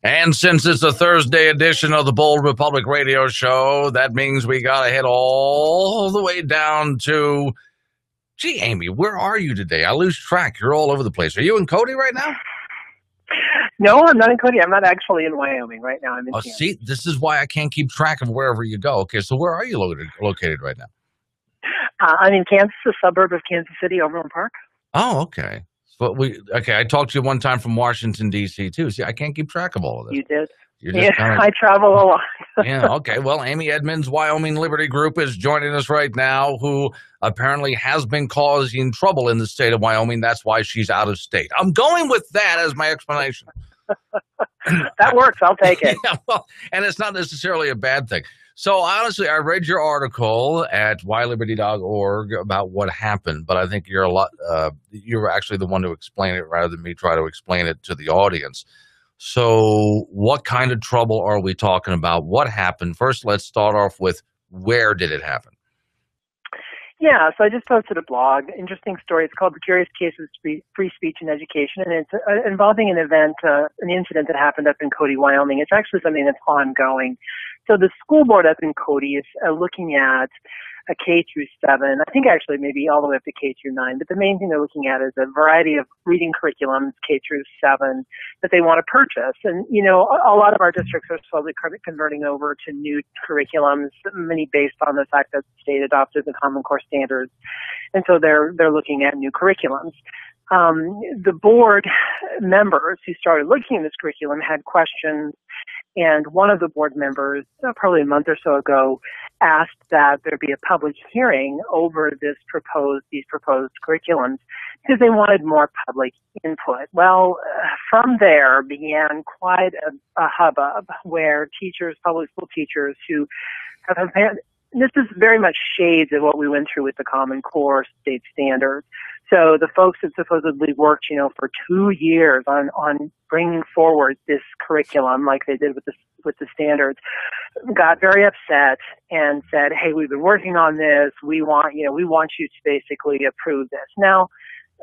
And since it's a Thursday edition of the Bold Republic Radio Show, that means we got to head all the way down to, gee, Amy, where are you today? I lose track. You're all over the place. Are you in Cody right now? No, I'm not in Cody. I'm not actually in Wyoming right now. I'm in Kansas. See, this is why I can't keep track of wherever you go. Okay, so where are you located right now? I'm in Kansas, a suburb of Kansas City, Overland Park. Oh, okay. But I talked to you one time from Washington, D.C., too. See, I can't keep track of all of this. You did. Yeah, I travel a lot. Yeah, okay. Well, AmyEdmonds Wyoming Liberty Group is joining us right now, who apparently has been causing trouble in the state of Wyoming. That's why she's out of state. I'm going with that as my explanation. That works. I'll take it. Yeah, well, and it's not necessarily a bad thing. So, honestly, I read your article at yliberty.org about what happened, but I think you're actually the one to explain it rather than me try to explain it to the audience. So what kind of trouble are we talking about? What happened? First, let's start off with where did it happen? Yeah, so I just posted a blog, interesting story. It's called The Curious Case of Free Speech and Education, and it's involving an incident that happened up in Cody, Wyoming. It's actually something that's ongoing. So the school board up in Cody is looking at a K through 7, I think actually maybe all the way up to K through 9, but the main thing they're looking at is a variety of reading curriculums, K through 7, that they want to purchase. And, you know, a lot of our districts are slowly converting over to new curriculums, many based on the fact that the state adopted the Common Core standards. And so they're looking at new curriculums. The board members who started looking at this curriculum had questions, and one of the board members, probably a month or so ago, asked that there be a public hearing over these proposed curriculums because they wanted more public input. Well, from there began quite a hubbub where teachers, public school teachers who have had, this is very much shades of what we went through with the Common Core state standards. So the folks that supposedly worked, you know, for 2 years on bringing forward this curriculum like they did with the standards got very upset and said, "Hey, we've been working on this. We want you to basically approve this." Now,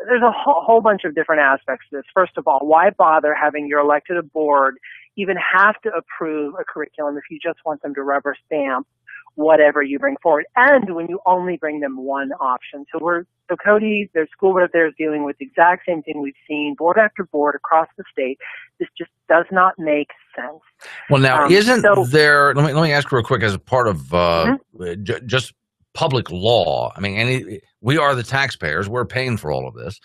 there's a whole bunch of different aspects to this. First of all, why bother having your elected board even have to approve a curriculum if you just want them to rubber stamp whatever you bring forward, and when you only bring them one option. So Cody, their school board up there is dealing with the exact same thing we've seen board after board across the state. This just does not make sense. Well, now, there, let me ask real quick as a part of just public law. I mean, we are the taxpayers. We're paying for all of this.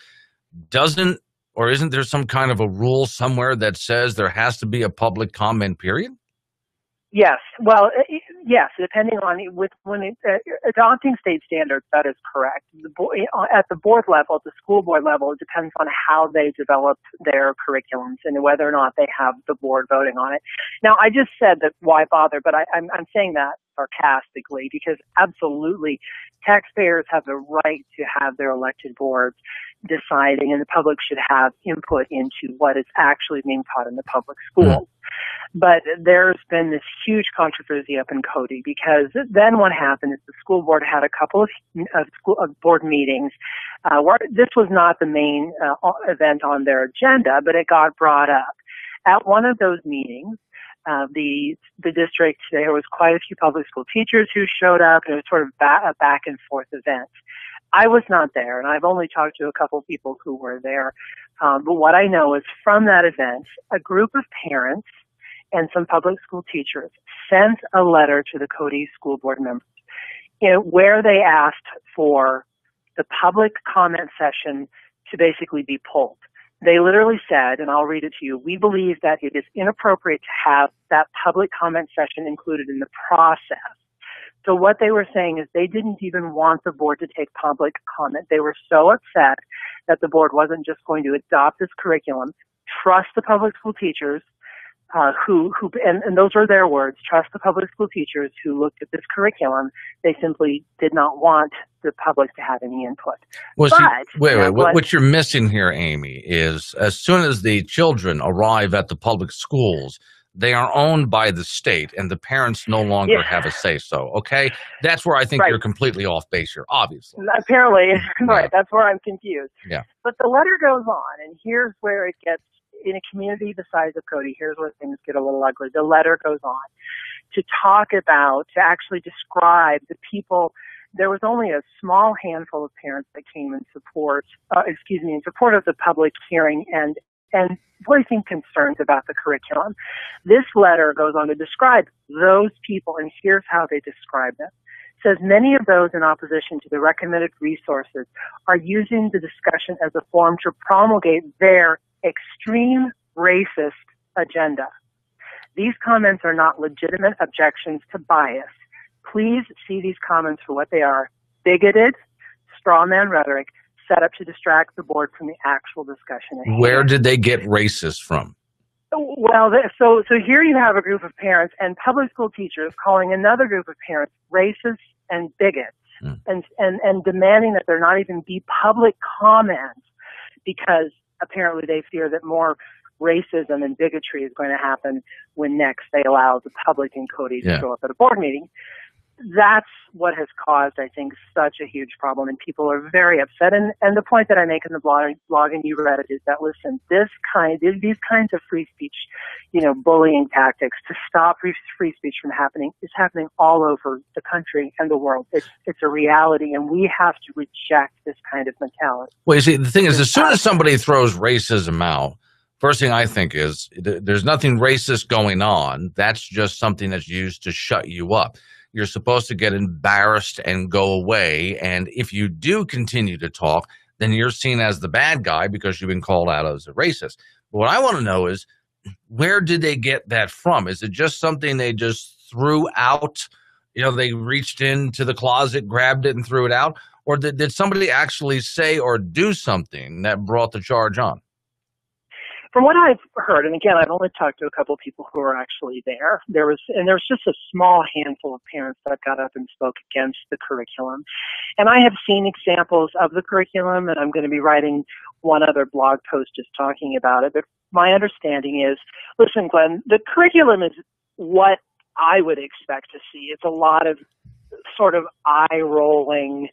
Isn't there some kind of a rule somewhere that says there has to be a public comment period? Yes. Well, yes, depending on adopting state standards, that is correct. At the board level, at the school board level, it depends on how they develop their curriculums and whether or not they have the board voting on it. Now, I just said that why bother, but I'm saying that sarcastically because absolutely taxpayers have the right to have their elected boards deciding, and the public should have input into what is actually being taught in the public schools. But there's been this huge controversy up in Cody because then what happened is the school board had a couple of board meetings where this was not the main event on their agenda, but it got brought up. At one of those meetings, the district, there was quite a few public school teachers who showed up, and it was sort of a back and forth event. I was not there, and I've only talked to a couple of people who were there. But what I know is from that event, a group of parents and some public school teachers sent a letter to the Cody school board members, where they asked for the public comment session to basically be pulled. They literally said, and I'll read it to you, "We believe that it is inappropriate to have that public comment session included in the process." So what they were saying is they didn't even want the board to take public comment. They were so upset that the board wasn't just going to adopt this curriculum, trust the public school teachers, and those were their words, trust the public school teachers who looked at this curriculum. They simply did not want the public to have any input. Well, what you're missing here, Amy, is as soon as the children arrive at the public schools, they are owned by the state, and the parents no longer have a say-so, okay? That's where I think you're completely off base here, obviously. Apparently, right. That's where I'm confused. Yeah. But the letter goes on, and here's where it gets in a community the size of Cody, here's where things get a little ugly. The letter goes on to talk about, to actually describe the people. There was only a small handful of parents that came in support, in support of the public hearing and voicing concerns about the curriculum. This letter goes on to describe those people, and here's how they describe them. It says, many of those in opposition to the recommended resources are using the discussion as a forum to promulgate their extreme racist agenda. These comments are not legitimate objections to bias. Please see these comments for what they are: bigoted, straw man rhetoric set up to distract the board from the actual discussion. Where did they get racist from? Well, so here you have a group of parents and public school teachers calling another group of parents racist and bigots, and demanding that there not even be public comments, because apparently they fear that more racism and bigotry is going to happen when next they allow the public in Cody to show up at a board meeting. That's what has caused, I think, such a huge problem, and people are very upset. And the point that I make in the blog, and you read it, is that, listen, these kinds of free speech, bullying tactics to stop free speech from happening is happening all over the country and the world. It's a reality, and we have to reject this kind of mentality. Well, you see, the thing is, as soon as somebody throws racism out, first thing I think is there's nothing racist going on. That's just something that's used to shut you up. You're supposed to get embarrassed and go away. And if you do continue to talk, then you're seen as the bad guy because you've been called out as a racist. But what I want to know is, where did they get that from? Is it just something they just threw out? They reached into the closet, grabbed it, and threw it out? Or did somebody actually say or do something that brought the charge on? From what I've heard, and again, I've only talked to a couple of people who are actually there, there was just a small handful of parents that got up and spoke against the curriculum. And I have seen examples of the curriculum, and I'm going to be writing one other blog post just talking about it. But my understanding is, listen, Glenn, the curriculum is what I would expect to see. It's a lot of sort of eye-rolling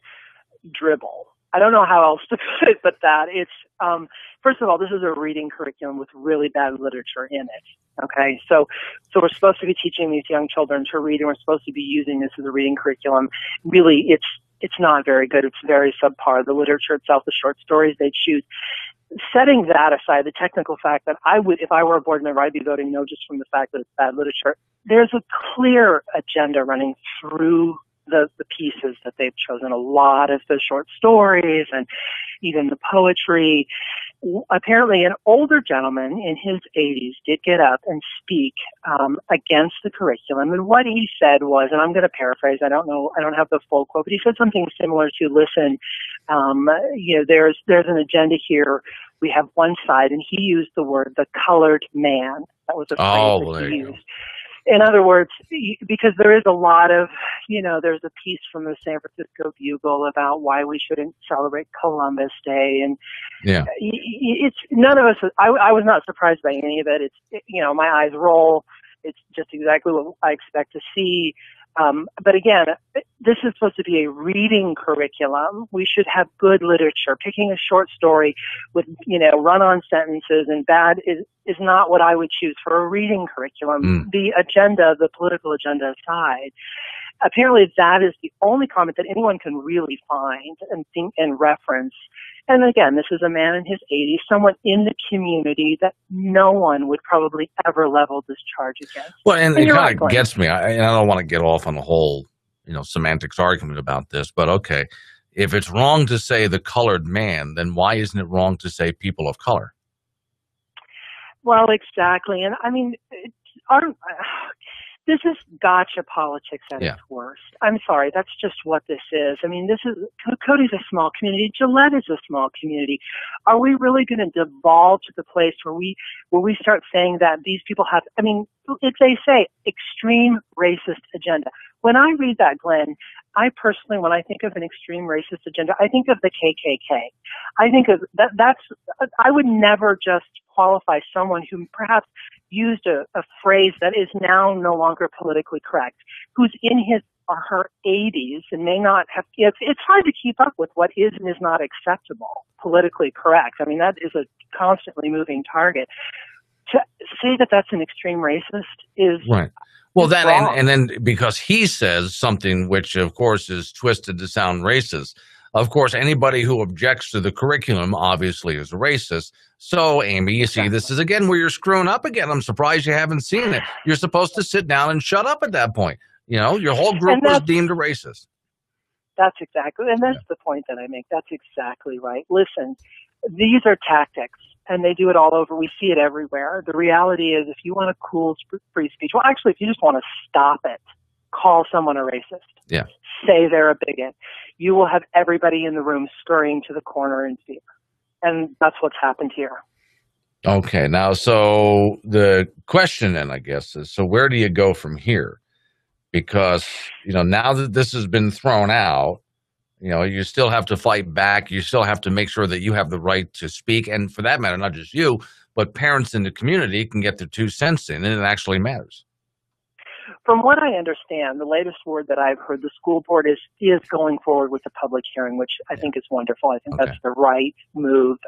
dribble. I don't know how else to put it but that. It's, first of all, this is a reading curriculum with really bad literature in it. Okay, so we're supposed to be teaching these young children to read, and we're supposed to be using this as a reading curriculum. Really, it's not very good. It's very subpar. The literature itself, the short stories they choose. Setting that aside, the technical fact that if I were a board member, I'd be voting no just from the fact that it's bad literature. There's a clear agenda running through the pieces that they've chosen. A lot of the short stories and even the poetry. Apparently an older gentleman in his 80s did get up and speak against the curriculum, and what he said was, and I'm going to paraphrase, I don't have the full quote, but he said something similar to, listen, there's an agenda here. We have one side, and he used the word the colored man. That was a phrase that he used. In other words, because there is a lot of, there's a piece from the San Francisco Bugle about why we shouldn't celebrate Columbus Day. And it's none of us, I was not surprised by any of it. It's, my eyes roll. It's just exactly what I expect to see. But again, this is supposed to be a reading curriculum. We should have good literature. Picking a short story with, run-on sentences and bad is not what I would choose for a reading curriculum. The agenda, the political agenda aside, apparently that is the only comment that anyone can really find and think and reference. And again, this is a man in his 80s, someone in the community that no one would probably ever level this charge against. Well, and it kind of gets me. I don't want to get off on the whole, semantics argument about this, but okay, if it's wrong to say the colored man, then why isn't it wrong to say people of color? Well, exactly. And I mean, this is gotcha politics at its worst. I'm sorry, that's just what this is. I mean, Cody's a small community. Gillette is a small community. Are we really going to devolve to the place where we start saying that these people have, if they say extreme racist agenda. When I read that, Glenn, I personally, when I think of an extreme racist agenda, I think of the KKK. I think of I would never just qualify someone who perhaps used a phrase that is now no longer politically correct, who's in his or her 80s and may not have, it's hard to keep up with what is and is not acceptable, politically correct. I mean, that is a constantly moving target. say that that's an extreme racist is right. Well, is then, wrong. and then because he says something which, of course, is twisted to sound racist. Of course, anybody who objects to the curriculum obviously is a racist. So, Amy, you see, this is again where you're screwing up again. I'm surprised you haven't seen it. You're supposed to sit down and shut up at that point. You know, your whole group was deemed a racist. That's exactly, and that's the point that I make. That's exactly right. Listen, these are tactics, and they do it all over. We see it everywhere. The reality is, if you want to cool free speech, well, actually, if you just want to stop it, call someone a racist. Yeah. Say they're a bigot. You will have everybody in the room scurrying to the corner in fear. And that's what's happened here. Okay. Now, so the question then, I guess, is, so where do you go from here? Because, you know, now that this has been thrown out, you know, you still have to fight back. You still have to make sure that you have the right to speak. And for that matter, not just you, but parents in the community can get their 2 cents in, and it actually matters. From what I understand, the latest word that I've heard, the school board is going forward with the public hearing, which I think is wonderful. I think that's the right move.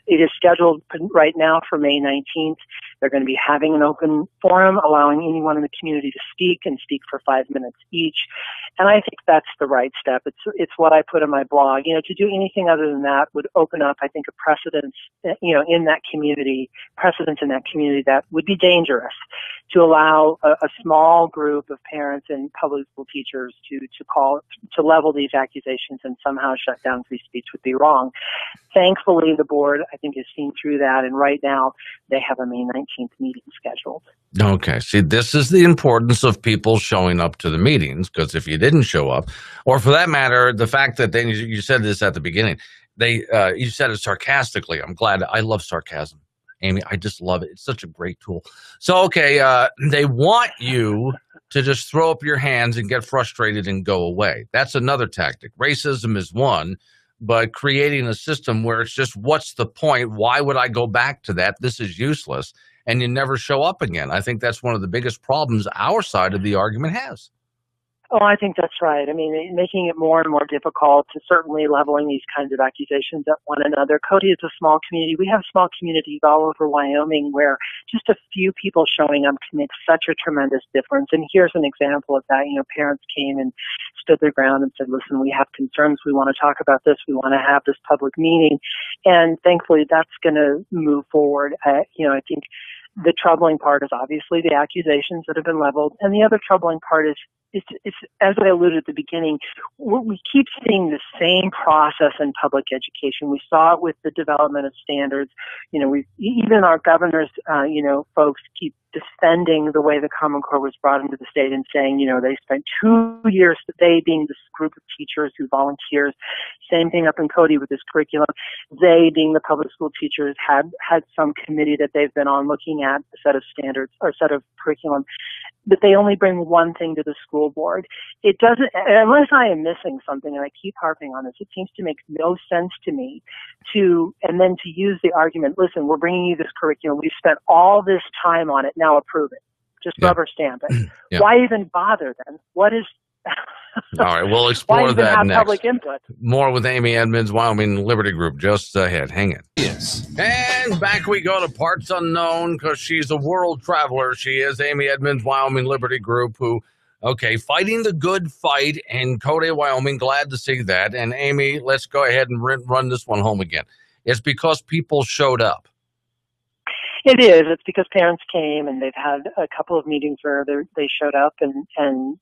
It is scheduled right now for May 19th. They're going to be having an open forum, allowing anyone in the community to speak and speak for 5 minutes each. And I think that's the right step. It's what I put in my blog. You know, to do anything other than that would open up, I think, a precedent, you know, in that community that would be dangerous, to allow a small group of parents and public school teachers to level these accusations and somehow shut down free speech would be wrong. Thankfully, the board, I think, has seen through that, and right now they have a May 19th meeting scheduled. Okay. See, this is the importance of people showing up to the meetings, because if you didn't show up, or for that matter, the fact that you said this at the beginning, you said it sarcastically. I'm glad. I love sarcasm, Amy. I just love it. It's such a great tool. So, okay, they want you to just throw up your hands and get frustrated and go away. That's another tactic. Racism is one, but creating a system where it's just, what's the point? Why would I go back to that? This is useless. And you never show up again. I think that's one of the biggest problems our side of the argument has. Oh, I think that's right. I mean, making it more and more difficult to certainly leveling these kinds of accusations at one another. Cody is a small community. We have small communities all over Wyoming where just a few people showing up can make such a tremendous difference. And here's an example of that. You know, parents came and stood their ground and said, listen, we have concerns. We want to talk about this. We want to have this public meeting. And thankfully, that's going to move forward. You know, I think the troubling part is obviously the accusations that have been leveled. And the other troubling part is, it's, as I alluded at the beginning, we keep seeing the same process in public education. We saw it with the development of standards. You know, even our governors, you know, folks keep defending the way the Common Core was brought into the state and saying, you know, they spent 2 years, they being this group of teachers who volunteers, same thing up in Cody with this curriculum, they being the public school teachers had some committee that they've been on looking at a set of standards or a set of curriculum, but they only bring one thing to the school board. It doesn't, unless I am missing something, and I keep harping on this, it seems to make no sense to me and then to use the argument, listen, we're bringing you this curriculum, we've spent all this time on it, now approve it. Just rubber stamp it. Yeah. Why even bother then? What is... All right, we'll explore that have next. Public input? More with AmyEdmonds, Wyoming Liberty Group, just ahead. Hang in. Yes. And back we go to parts unknown, because she's a world traveler. She is AmyEdmonds, Wyoming Liberty Group, who, okay, fighting the good fight in Cody, Wyoming. Glad to see that. And Amy, let's go ahead and run this one home again. It's because people showed up. It is. It's because parents came, and they've had a couple of meetings where they showed up and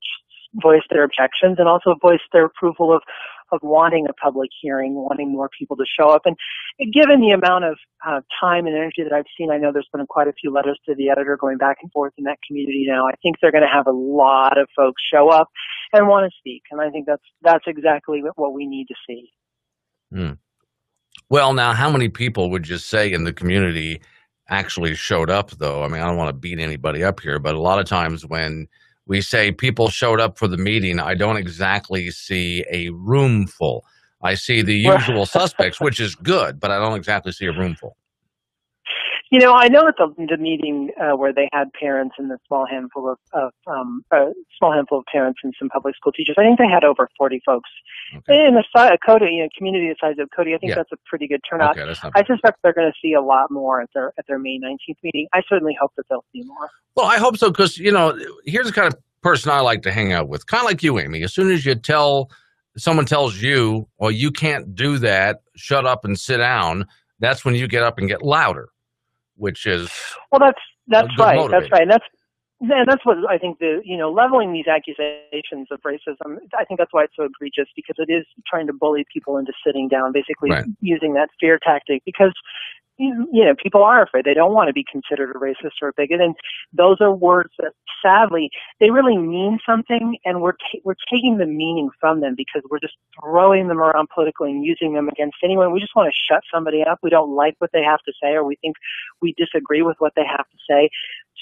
voiced their objections, and also voiced their approval of wanting a public hearing, wanting more people to show up. And given the amount of time and energy that I've seen, I know there's been quite a few letters to the editor going back and forth in that community now. I think they're going to have a lot of folks show up and want to speak. And I think that's exactly what we need to see. Hmm. Well, now, how many people would you say in the community actually showed up, though? I mean, I don't want to beat anybody up here, but a lot of times when we say people showed up for the meeting, I don't exactly see a room full. I see the usual suspects, which is good, but I don't exactly see a room full. I know at the meeting where they had parents and a small handful of parents and some public school teachers. I think they had over 40 folks. Okay. In the Cody, community the size of Cody, I think that's a pretty good turnout. Okay, that's not I suspect they're going to see a lot more at their May 19th meeting. I certainly hope that they'll see more. Well, I hope so, because here's the kind of person I like to hang out with, kind of like you, Amy. As soon as someone tells you, well, you can't do that, shut up and sit down, that's when you get up and get louder. Which is that's right. Motivator. That's right. And that's what I think leveling these accusations of racism. I think that's why it's so egregious, because it is trying to bully people into sitting down, basically using that fear tactic. Because people are afraid. They don't want to be considered a racist or a bigot, and those are words that, sadly, they really mean something, and we're taking the meaning from them because we're just throwing them around politically and using them against anyone. We just want to shut somebody up. We don't like what they have to say, or we think we disagree with what they have to say.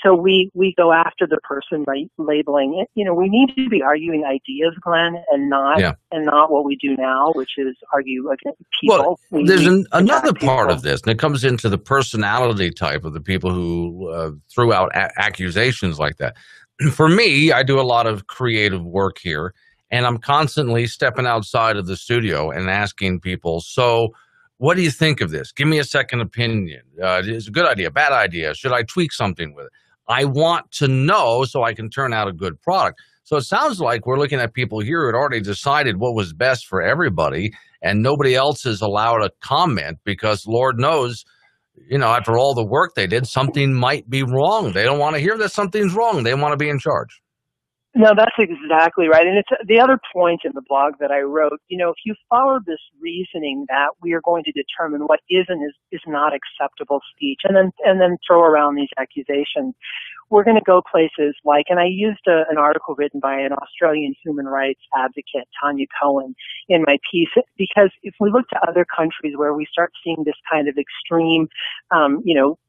So we go after the person by labeling it. We need to be arguing ideas, Glenn, and not what we do now, which is argue against people. Well, there's another part of this, and it comes into the personality type of the people who threw out accusations like that. For me, I do a lot of creative work here, and I'm constantly stepping outside of the studio and asking people, so what do you think of this? Give me a second opinion. Is it a good idea, bad idea? Should I tweak something with it? I want to know so I can turn out a good product. So it sounds like we're looking at people here who had already decided what was best for everybody, and nobody else is allowed a comment because Lord knows, after all the work they did, something might be wrong. They don't want to hear that something's wrong. They want to be in charge. No, that's exactly right. And it's the other point in the blog that I wrote, if you follow this reasoning that we are going to determine what is and is not acceptable speech and then throw around these accusations, we're going to go places like, and I used an article written by an Australian human rights advocate, Tanya Cohen, in my piece, because if we look to other countries where we start seeing this kind of extreme,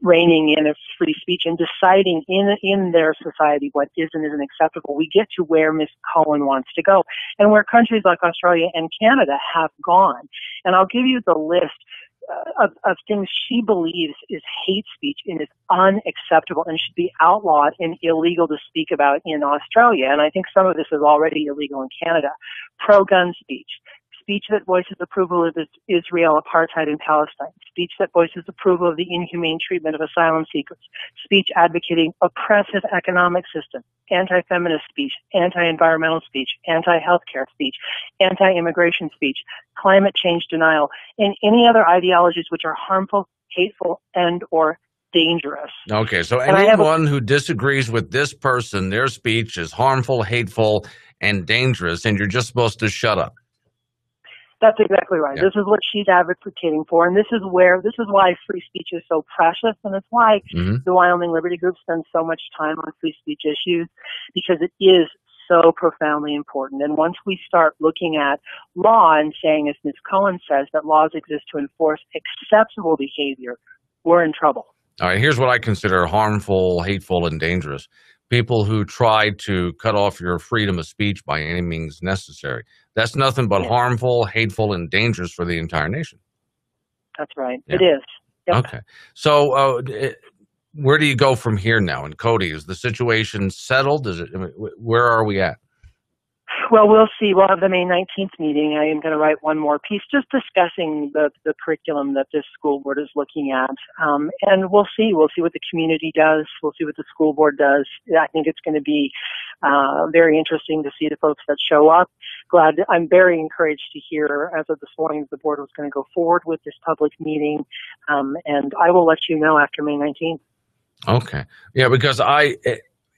reining in of free speech and deciding in their society what is and isn't acceptable, we get to where Ms. Cohen wants to go, and where countries like Australia and Canada have gone. And I'll give you the list of things she believes is hate speech and is unacceptable and should be outlawed and illegal to speak about in Australia. And I think some of this is already illegal in Canada. Pro-gun speech. Speech that voices approval of Israel apartheid in Palestine. Speech that voices approval of the inhumane treatment of asylum seekers. Speech advocating oppressive economic system. Anti-feminist speech. Anti-environmental speech. Anti-healthcare speech. Anti-immigration speech. Climate change denial. And any other ideologies which are harmful, hateful, and or dangerous. Okay, so anyone who disagrees with this person, their speech is harmful, hateful, and dangerous, and you're just supposed to shut up. That's exactly right. Yeah. This is what she's advocating for, and this is why free speech is so precious, and it's why the Wyoming Liberty Group spends so much time on free speech issues, because it is so profoundly important. And once we start looking at law and saying, as Ms. Cohen says, that laws exist to enforce acceptable behavior, we're in trouble. All right, here's what I consider harmful, hateful, and dangerous. People who try to cut off your freedom of speech by any means necessary. That's nothing but harmful, hateful, and dangerous for the entire nation. That's right. Yeah. It is. Yep. Okay. So where do you go from here now? And Cody, is the situation settled? Where are we at? Well, we'll see. We'll have the May 19th meeting. I am going to write one more piece just discussing the curriculum that this school board is looking at. And we'll see. We'll see what the community does. We'll see what the school board does. I think it's going to be very interesting to see the folks that show up. I'm very encouraged to hear, as of this morning, the board was going to go forward with this public meeting. And I will let you know after May 19th. Okay. Yeah, because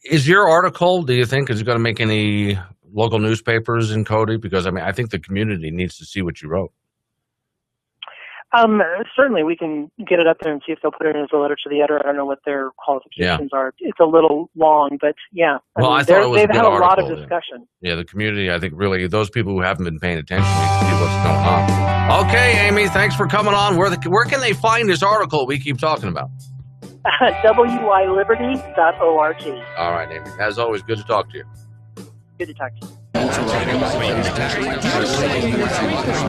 is your article, do you think, is it going to make any local newspapers in Cody? Because, I think the community needs to see what you wrote. Certainly, we can get it up there and see if they'll put it in as a letter to the editor. I don't know what their qualifications are. It's a little long, but yeah. I thought it was a good article. They've had a lot of discussion. Yeah, the community, I think, really, those people who haven't been paying attention need to see what's going on. Okay, Amy, thanks for coming on. Where can they find this article we keep talking about? wyliberty.org. All right, Amy. As always, good to talk to you. Good to talk to you.